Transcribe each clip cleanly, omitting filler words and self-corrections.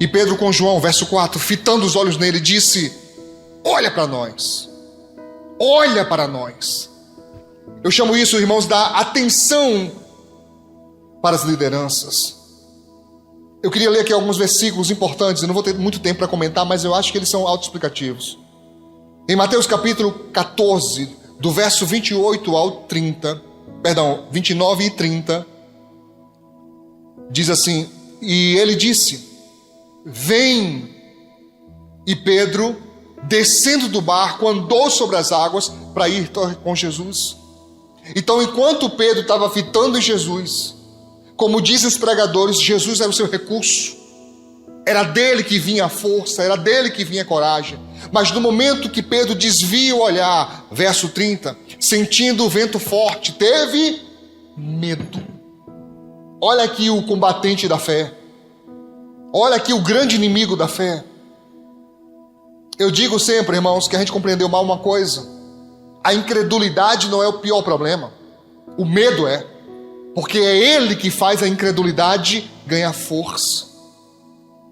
E Pedro com João, verso 4, fitando os olhos nele, disse: olha para nós, olha para nós. Eu chamo isso, irmãos, da atenção para as lideranças. Eu queria ler aqui alguns versículos importantes, eu não vou ter muito tempo para comentar, mas eu acho que eles são autoexplicativos. Em Mateus capítulo 14, do verso 28 ao 30, 29 e 30, diz assim: e ele disse: vem. E Pedro, descendo do barco, andou sobre as águas para ir com Jesus. Então, enquanto Pedro estava fitando em Jesus, como dizem os pregadores, Jesus era o seu recurso, era dele que vinha a força, era dele que vinha a coragem. Mas no momento que Pedro desvia o olhar, verso 30, sentindo o vento forte, teve medo. Olha aqui o combatente da fé, olha aqui o grande inimigo da fé. Eu digo sempre, irmãos, que a gente compreendeu mal uma coisa: a incredulidade não é o pior problema, o medo é. Porque é ele que faz a incredulidade ganhar força.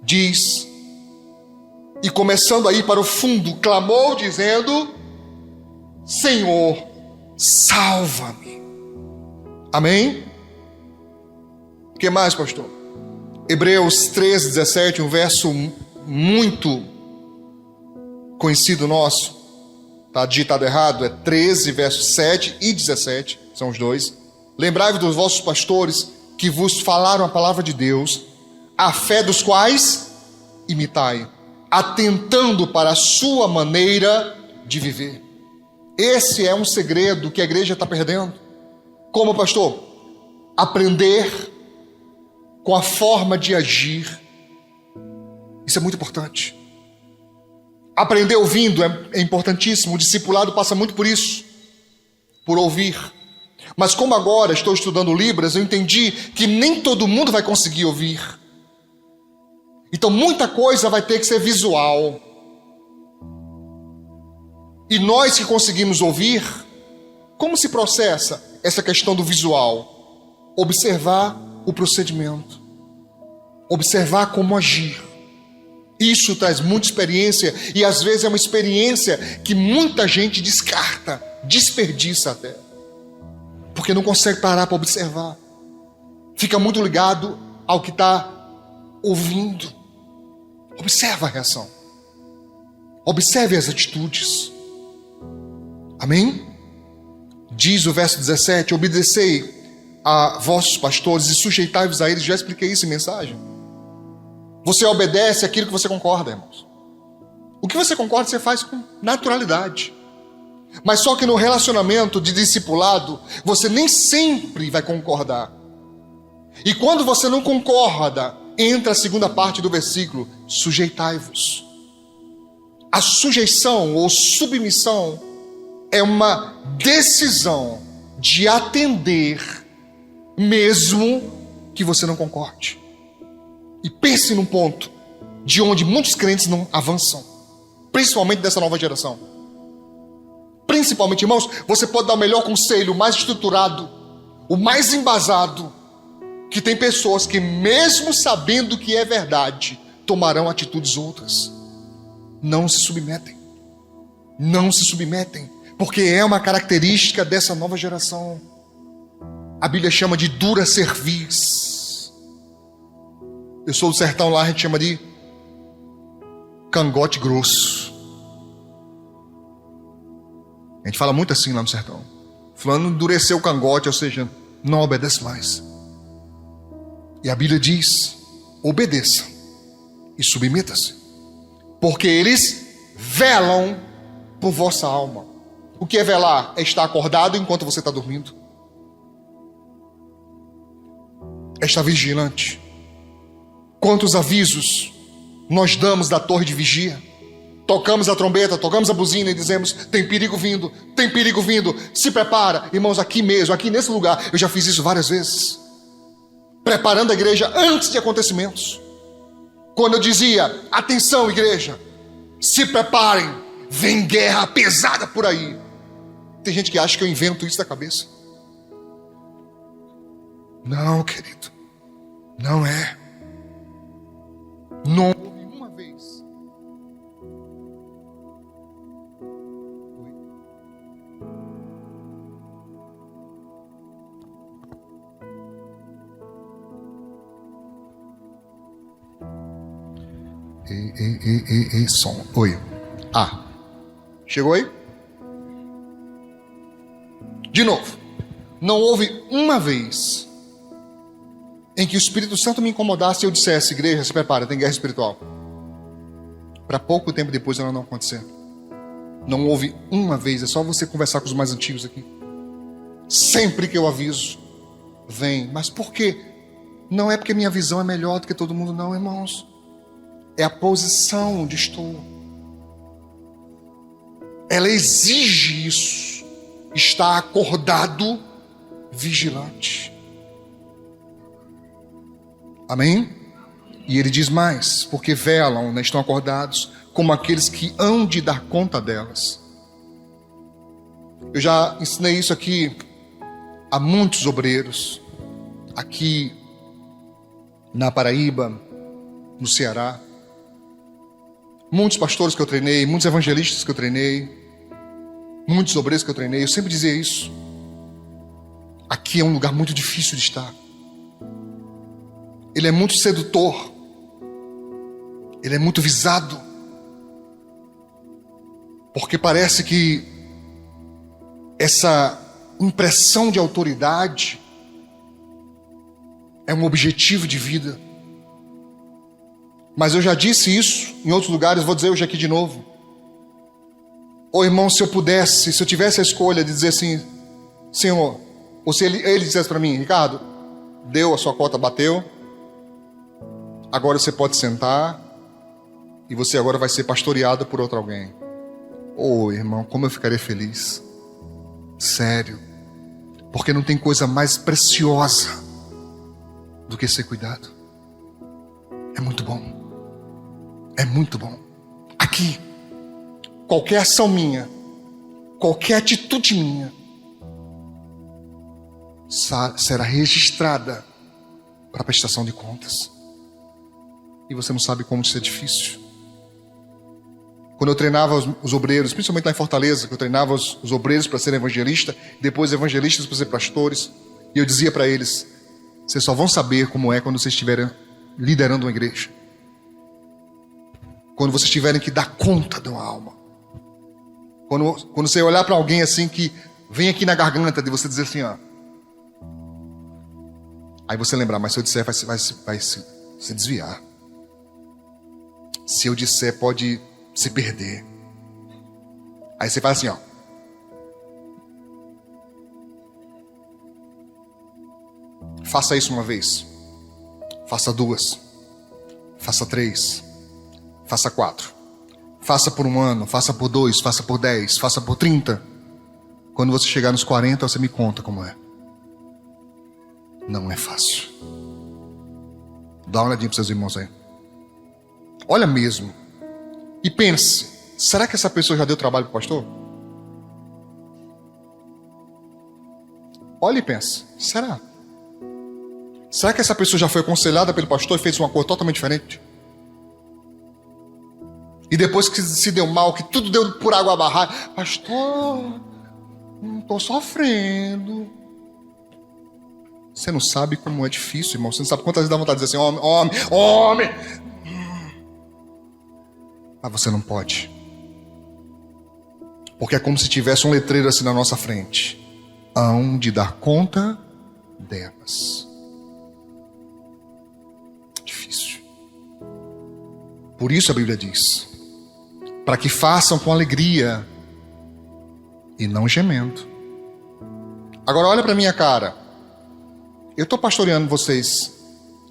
Diz, e começando a ir para o fundo, clamou dizendo: Senhor, salva-me. Amém? O que mais, pastor? Hebreus 13, 17, um verso muito conhecido nosso. Está digitado errado, é 13, versos 7 e 17, são os dois. Lembrai-vos dos vossos pastores que vos falaram a palavra de Deus, a fé dos quais imitai, atentando para a sua maneira de viver. Esse é um segredo que a igreja está perdendo. Como, pastor? Aprender com a forma de agir. Isso é muito importante. Aprender ouvindo é importantíssimo. O discipulado passa muito por isso, por ouvir. Mas como agora estou estudando Libras, eu entendi que nem todo mundo vai conseguir ouvir. Então muita coisa vai ter que ser visual. E nós que conseguimos ouvir, como se processa essa questão do visual? Observar o procedimento. Observar como agir. Isso traz muita experiência, e às vezes é uma experiência que muita gente descarta, desperdiça até. Porque não consegue parar para observar. Fica muito ligado ao que está ouvindo. Observa a reação. Observe as atitudes. Amém? Diz o verso 17: obedecei a vossos pastores e sujeitai-vos a eles. Já expliquei isso em mensagem. Você obedece aquilo que você concorda, irmãos. O que você concorda, você faz com naturalidade. Mas só que no relacionamento de discipulado, você nem sempre vai concordar. E quando você não concorda, entra a segunda parte do versículo: sujeitai-vos. A sujeição ou submissão é uma decisão de atender, mesmo que você não concorde. E pense num ponto de onde muitos crentes não avançam, principalmente dessa nova geração. Principalmente, irmãos, você pode dar o melhor conselho, o mais estruturado, o mais embasado, que tem pessoas que, mesmo sabendo que é verdade, tomarão atitudes outras. Não se submetem. Não se submetem, porque é uma característica dessa nova geração. A Bíblia chama de dura cerviz. Eu sou do sertão, lá a gente chama de cangote grosso. A gente fala muito assim lá no sertão. Fulano endureceu o cangote, ou seja, não obedece mais. E a Bíblia diz: obedeça e submeta-se, porque eles velam por vossa alma. O que é velar? É estar acordado enquanto você está dormindo. É estar vigilante. Quantos avisos nós damos da torre de vigia? Tocamos a trombeta, tocamos a buzina e dizemos: tem perigo vindo, tem perigo vindo, se prepara. Irmãos, aqui mesmo, aqui nesse lugar, eu já fiz isso várias vezes, preparando a igreja antes de acontecimentos. Quando eu dizia: atenção igreja, se preparem, vem guerra pesada por aí. Tem gente que acha que eu invento isso da cabeça. Não, querido, não é. Não houve uma vez. Som. Oi. Chegou aí? De novo. Não houve uma vez em que o Espírito Santo me incomodasse e eu dissesse: igreja, se prepara, tem guerra espiritual. Para pouco tempo depois ela não acontecer. Não houve uma vez. É só você conversar com os mais antigos aqui. Sempre que eu aviso, vem. Mas por quê? Não é porque minha visão é melhor do que todo mundo, não, irmãos. É a posição onde estou. Ela exige isso. Está acordado, vigilante. Amém? E ele diz mais: porque velam, né, estão acordados, como aqueles que hão de dar conta delas. Eu já ensinei isso aqui a muitos obreiros, aqui na Paraíba, no Ceará. Muitos pastores que eu treinei, muitos evangelistas que eu treinei, muitos obreiros que eu treinei, eu sempre dizia isso. Aqui é um lugar muito difícil de estar. Ele é muito sedutor. Ele é muito visado. Porque parece que essa impressão de autoridade é um objetivo de vida. Mas eu já disse isso em outros lugares, vou dizer hoje aqui de novo. Ô irmão, se eu pudesse, se eu tivesse a escolha de dizer assim: Senhor, ou se ele dissesse para mim: Ricardo, deu a sua cota, bateu, agora você pode sentar e você agora vai ser pastoreado por outro alguém. Ô irmão, como eu ficaria feliz. Sério. Porque não tem coisa mais preciosa do que ser cuidado. É muito bom. É muito bom. Aqui, qualquer ação minha, qualquer atitude minha, será registrada para prestação de contas. E você não sabe como isso é difícil. Quando eu treinava os obreiros, principalmente lá em Fortaleza, que eu treinava os obreiros para serem evangelistas, depois evangelistas para ser pastores, e eu dizia para eles: vocês só vão saber como é quando vocês estiverem liderando uma igreja. Quando vocês tiverem que dar conta de uma alma. Quando você olhar para alguém assim que vem aqui na garganta de você dizer assim, ó. Aí você lembrar: mas se eu disser vai se desviar. Se eu disser pode se perder. Aí você faz assim, ó. Faça isso uma vez. Faça duas. Faça 3. Faça 4. Faça por 1 ano. Faça por 2. Faça por 10. Faça por 30. Quando você chegar nos 40, você me conta como é. Não é fácil. Dá uma olhadinha para seus irmãos aí. Olha mesmo. E pense: será que essa pessoa já deu trabalho para o pastor? Olha e pense: será? Será que essa pessoa já foi aconselhada pelo pastor e fez uma coisa totalmente diferente? E depois que se deu mal, que tudo deu por água abarrada: pastor, não estou sofrendo. Você não sabe como é difícil, irmão. Você não sabe quantas vezes dá vontade de dizer assim: homem. Mas você não pode. Porque é como se tivesse um letreiro assim na nossa frente: hão de dar conta delas. Difícil. Por isso a Bíblia diz: para que façam com alegria e não gemendo. Agora olha para minha cara. Eu estou pastoreando vocês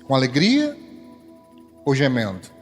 com alegria ou gemendo?